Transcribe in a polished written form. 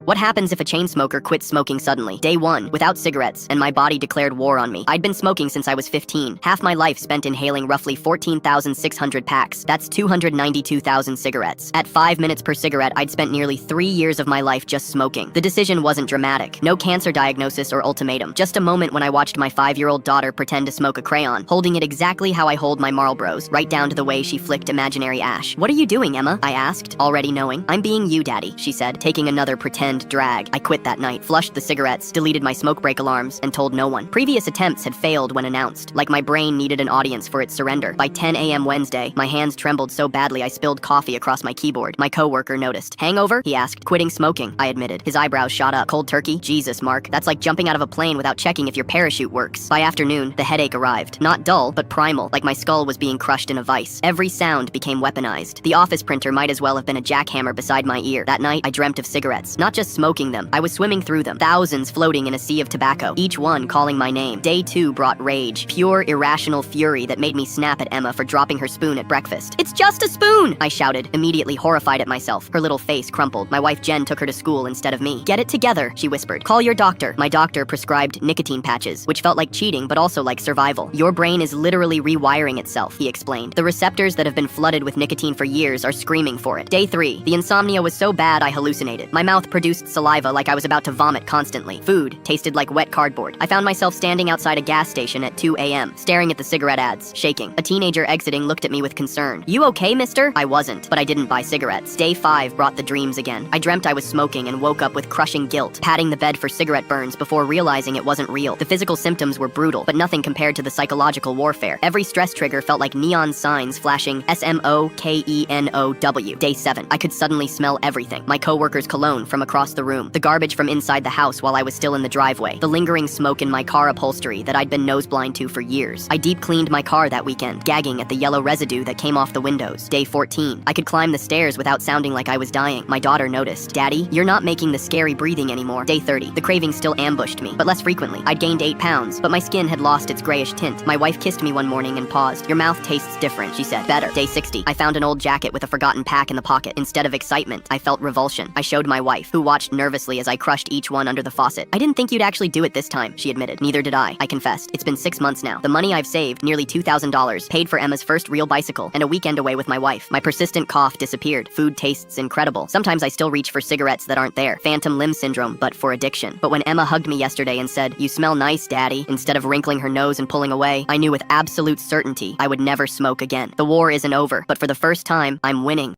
What happens if a chain smoker quits smoking suddenly? Day 1, without cigarettes, and my body declared war on me. I'd been smoking since I was 15. Half my life spent inhaling roughly 14,600 packs. That's 292,000 cigarettes. At 5 minutes per cigarette, I'd spent nearly 3 years of my life just smoking. The decision wasn't dramatic. No cancer diagnosis or ultimatum. Just a moment when I watched my 5-year-old daughter pretend to smoke a crayon, holding it exactly how I hold my Marlboros, right down to the way she flicked imaginary ash. "What are you doing, Emma?" I asked, already knowing. "I'm being you, Daddy," she said, taking another pretend drag. I quit that night, flushed the cigarettes, deleted my smoke break alarms, and told no one. Previous attempts had failed when announced, like my brain needed an audience for its surrender. By 10 a.m. Wednesday, my hands trembled so badly I spilled coffee across my keyboard. My coworker noticed. "Hangover?" he asked. "Quitting smoking," I admitted. His eyebrows shot up. "Cold turkey? Jesus, Mark. That's like jumping out of a plane without checking if your parachute works." By afternoon, the headache arrived. Not dull, but primal, like my skull was being crushed in a vice. Every sound became weaponized. The office printer might as well have been a jackhammer beside my ear. That night, I dreamt of cigarettes. Not just smoking them. I was swimming through them, thousands floating in a sea of tobacco, each one calling my name. Day 2 brought rage, pure irrational fury that made me snap at Emma for dropping her spoon at breakfast. "It's just a spoon!" I shouted, immediately horrified at myself. Her little face crumpled. My wife Jen took her to school instead of me. "Get it together," she whispered. "Call your doctor." My doctor prescribed nicotine patches, which felt like cheating but also like survival. "Your brain is literally rewiring itself," he explained. "The receptors that have been flooded with nicotine for years are screaming for it." Day 3. The insomnia was so bad I hallucinated. My mouth produced saliva like I was about to vomit constantly. Food tasted like wet cardboard. I found myself standing outside a gas station at 2 a.m., staring at the cigarette ads, shaking. A teenager exiting looked at me with concern. "You okay, mister?" I wasn't, but I didn't buy cigarettes. Day 5 brought the dreams again. I dreamt I was smoking and woke up with crushing guilt, patting the bed for cigarette burns before realizing it wasn't real. The physical symptoms were brutal, but nothing compared to the psychological warfare. Every stress trigger felt like neon signs flashing SMOKENOW. Day 7. I could suddenly smell everything. My coworker's cologne from across the room, the garbage from inside the house while I was still in the driveway, the lingering smoke in my car upholstery that I'd been nose blind to for years. I deep cleaned my car that weekend, gagging at the yellow residue that came off the windows. Day 14. I could climb the stairs without sounding like I was dying. My daughter noticed. "Daddy, you're not making the scary breathing anymore." Day 30. The craving still ambushed me, but less frequently. I'd gained 8 pounds, but my skin had lost its grayish tint. My wife kissed me one morning and paused. "Your mouth tastes different," she said. "Better." Day 60. I found an old jacket with a forgotten pack in the pocket. Instead of excitement, I felt revulsion. I showed my wife, who watched nervously as I crushed each one under the faucet. "I didn't think you'd actually do it this time," she admitted. "Neither did I confessed. "It's been 6 months now. The money I've saved, nearly $2,000, paid for Emma's first real bicycle and a weekend away with my wife. My persistent cough disappeared. Food tastes incredible. Sometimes I still reach for cigarettes that aren't there. Phantom limb syndrome, but for addiction. But when Emma hugged me yesterday and said, 'You smell nice, Daddy,' instead of wrinkling her nose and pulling away, I knew with absolute certainty I would never smoke again. The war isn't over, but for the first time, I'm winning."